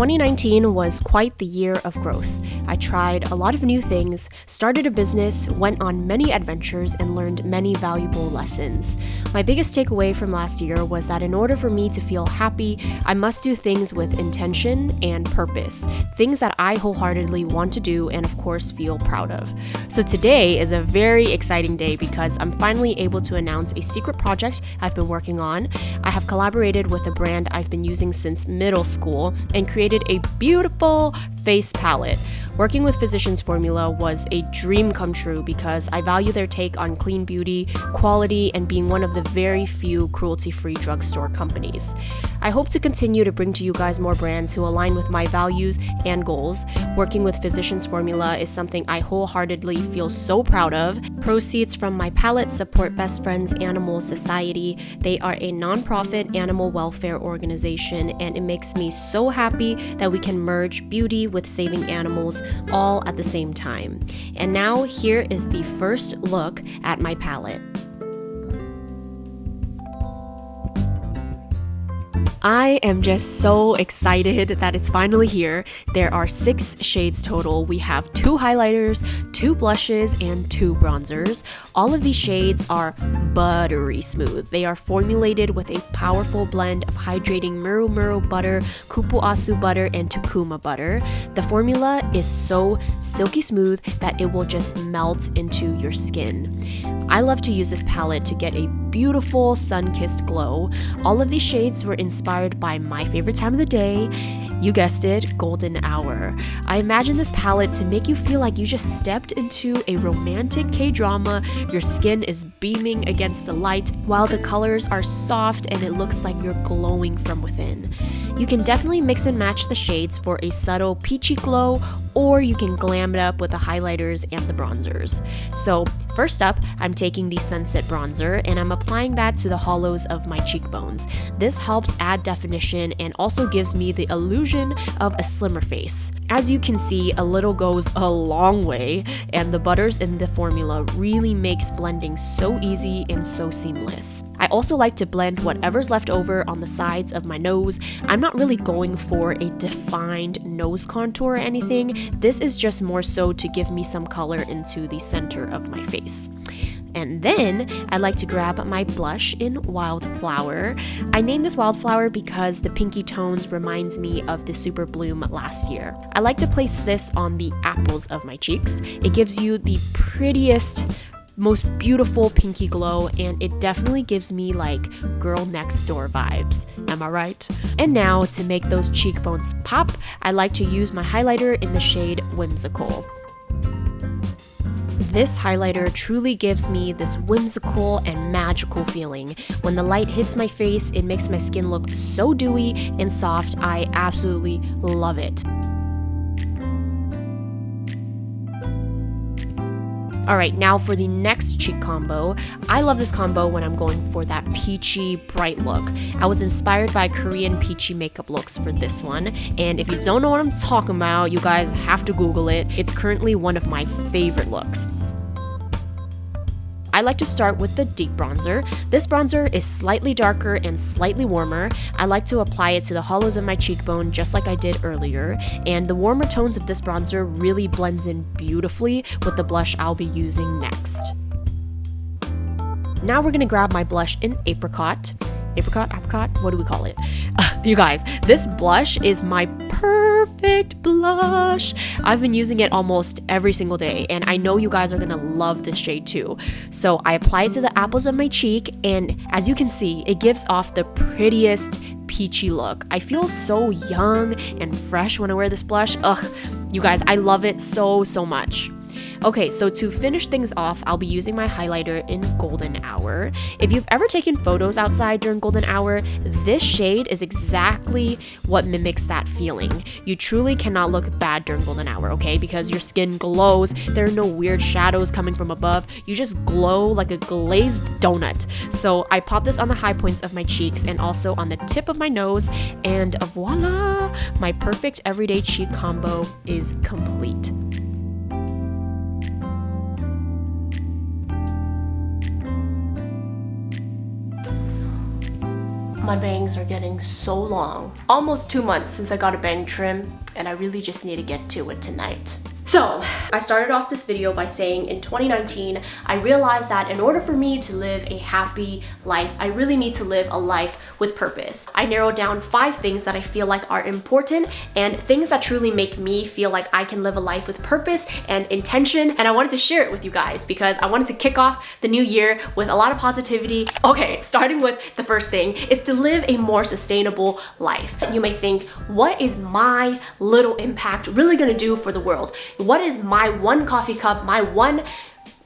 2019 was quite the year of growth. I tried a lot of new things, started a business, went on many adventures, and learned many valuable lessons. My biggest takeaway from last year was that in order for me to feel happy, I must do things with intention and purpose, things that I wholeheartedly want to do and of course feel proud of. So today is a very exciting day because I'm finally able to announce a secret project I've been working on. I have collaborated with a brand I've been using since middle school and created a beautiful face palette. Working with Physicians Formula was a dream come true because I value their take on clean beauty, quality, and being one of the very few cruelty-free drugstore companies. I hope to continue to bring to you guys more brands who align with my values and goals. Working with Physicians Formula is something I wholeheartedly feel so proud of. Proceeds from my palette support Best Friends Animal Society. They are a non-profit animal welfare organization, and it makes me so happy that we can merge beauty with saving animals all at the same time. And now here is the first look at my palette. I am just so excited that it's finally here. There are 6 shades total. We have 2 highlighters, 2 blushes, and 2 bronzers. All of these shades are buttery smooth. They are formulated with a powerful blend of hydrating Muru Muru butter, Kupu Asu butter, and Tukuma butter. The formula is so silky smooth that it will just melt into your skin. I love to use this palette to get a beautiful sun-kissed glow. All of these shades were inspired by my favorite time of the day. You guessed it, golden hour. I imagine this palette to make you feel like you just stepped into a romantic K-drama. Your skin is beaming against the light, while the colors are soft and it looks like you're glowing from within. You can definitely mix and match the shades for a subtle peachy glow, or you can glam it up with the highlighters and the bronzers. So first up, I'm taking the Sunset Bronzer and I'm applying that to the hollows of my cheekbones. This helps add definition and also gives me the illusion of a slimmer face. As you can see, a little goes a long way, and the butters in the formula really makes blending so easy and so seamless. I also like to blend whatever's left over on the sides of my nose. I'm not really going for a defined nose contour or anything. This is just more so to give me some color into the center of my face. And then I like to grab my blush in Wildflower. I named this Wildflower because the pinky tones reminds me of the Super Bloom last year. I like to place this on the apples of my cheeks. It gives you the prettiest, most beautiful pinky glow, and it definitely gives me like girl next door vibes. Am I right? And now to make those cheekbones pop, I like to use my highlighter in the shade Whimsical. This highlighter truly gives me this whimsical and magical feeling. When the light hits my face, it makes my skin look so dewy and soft. I absolutely love it. Alright, now for the next cheek combo. I love this combo when I'm going for that peachy, bright look. I was inspired by Korean peachy makeup looks for this one, and if you don't know what I'm talking about, you guys have to Google it. It's currently one of my favorite looks. I like to start with the deep bronzer. This bronzer is slightly darker and slightly warmer. I like to apply it to the hollows of my cheekbone just like I did earlier, and the warmer tones of this bronzer really blends in beautifully with the blush I'll be using next. Now we're gonna grab my blush in Apricot, what do we call it? You guys, this blush is my perfect blush. I've been using it almost every single day, and I know you guys are gonna love this shade too. So I apply it to the apples of my cheek, and as you can see, it gives off the prettiest peachy look. I feel so young and fresh when I wear this blush. Ugh, you guys, I love it so much. Okay, so to finish things off, I'll be using my highlighter in Golden Hour. If you've ever taken photos outside during Golden Hour, this shade is exactly what mimics that feeling. You truly cannot look bad during Golden Hour, okay? Because your skin glows, there are no weird shadows coming from above, you just glow like a glazed donut. So I pop this on the high points of my cheeks and also on the tip of my nose, and voila! My perfect everyday cheek combo is complete. My bangs are getting so long. Almost 2 months since I got a bang trim, and I really just need to get to it tonight. So, I started off this video by saying in 2019, I realized that in order for me to live a happy life, I really need to live a life with purpose. I narrowed down 5 things that I feel like are important and things that truly make me feel like I can live a life with purpose and intention, and I wanted to share it with you guys because I wanted to kick off the new year with a lot of positivity. Okay, starting with the first thing is to live a more sustainable life. You may think, what is my little impact really gonna do for the world? What is my one coffee cup, my one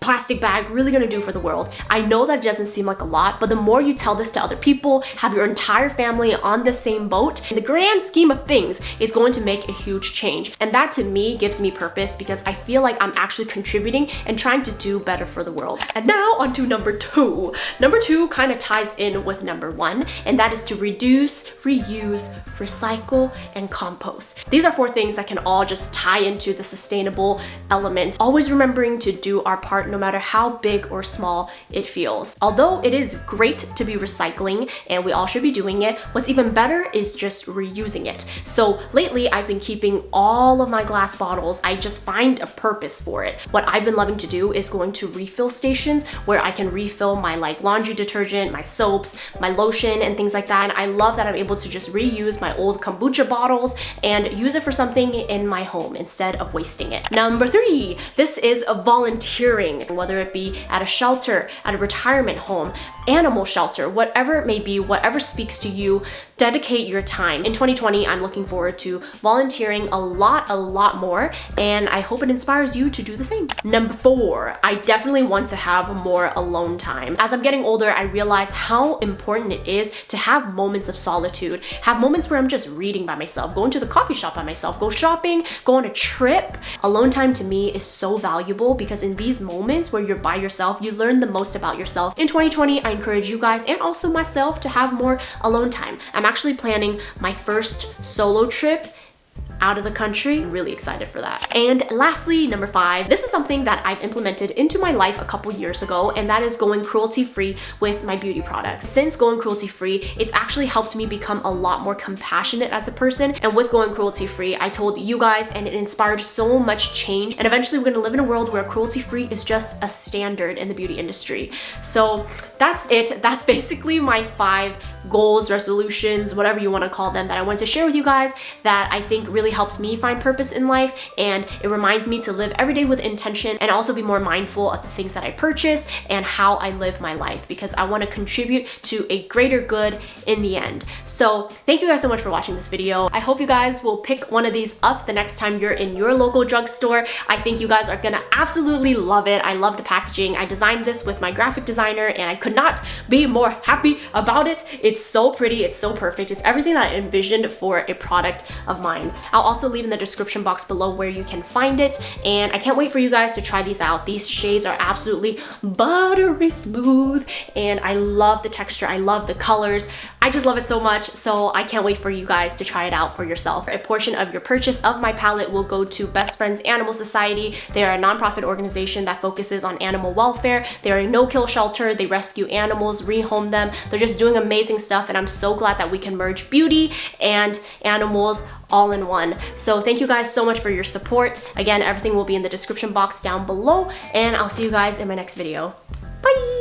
plastic bag really gonna do for the world? I know that it doesn't seem like a lot, but the more you tell this to other people, have your entire family on the same boat, in the grand scheme of things, it's going to make a huge change. And that to me gives me purpose because I feel like I'm actually contributing and trying to do better for the world. And now on to number 2. Number 2 kind of ties in with number 1, and that is to reduce, reuse, recycle, and compost. These are 4 things that can all just tie into the sustainable element. Always remembering to do our part no matter how big or small it feels. Although it is great to be recycling and we all should be doing it, what's even better is just reusing it. So lately I've been keeping all of my glass bottles. I just find a purpose for it. What I've been loving to do is going to refill stations where I can refill my laundry detergent, my soaps, my lotion, and things like that. And I love that I'm able to just reuse my old kombucha bottles and use it for something in my home instead of wasting it. Number 3, this is volunteering. Whether it be at a shelter, at a retirement home, animal shelter, whatever it may be, whatever speaks to you, dedicate your time. In 2020, I'm looking forward to volunteering a lot more, and I hope it inspires you to do the same. Number 4, I definitely want to have more alone time. As I'm getting older, I realize how important it is to have moments of solitude, have moments where I'm just reading by myself, going to the coffee shop by myself, go shopping, go on a trip. Alone time to me is so valuable because in these moments where you're by yourself, you learn the most about yourself. In 2020, I encourage you guys and also myself to have more alone time. I'm actually planning my first solo trip out of the country. I'm really excited for that. And lastly, number 5, this is something that I've implemented into my life a couple years ago, and that is going cruelty-free with my beauty products. Since going cruelty-free, it's actually helped me become a lot more compassionate as a person. And with going cruelty-free, I told you guys, and it inspired so much change. And eventually we're gonna live in a world where cruelty-free is just a standard in the beauty industry. So that's it. That's basically my 5 goals, resolutions, whatever you wanna call them, that I wanted to share with you guys that I think really helps me find purpose in life, and it reminds me to live every day with intention and also be more mindful of the things that I purchase and how I live my life, because I want to contribute to a greater good in the end. So thank you guys so much for watching this video. I hope you guys will pick one of these up the next time you're in your local drugstore. I think you guys are gonna absolutely love it. I love the packaging. I designed this with my graphic designer and I could not be more happy about it. It's so pretty, it's so perfect. It's everything that I envisioned for a product of mine. I'll also leave in the description box below where you can find it, and I can't wait for you guys to try these out. These shades are absolutely buttery smooth, and I love the texture, I love the colors. I just love it so much, so I can't wait for you guys to try it out for yourself. A portion of your purchase of my palette will go to Best Friends Animal Society. They are a nonprofit organization that focuses on animal welfare. They are a no-kill shelter. They rescue animals, rehome them. They're just doing amazing stuff, and I'm so glad that we can merge beauty and animals all in one. So thank you guys so much for your support. Again, everything will be in the description box down below, and I'll see you guys in my next video. Bye!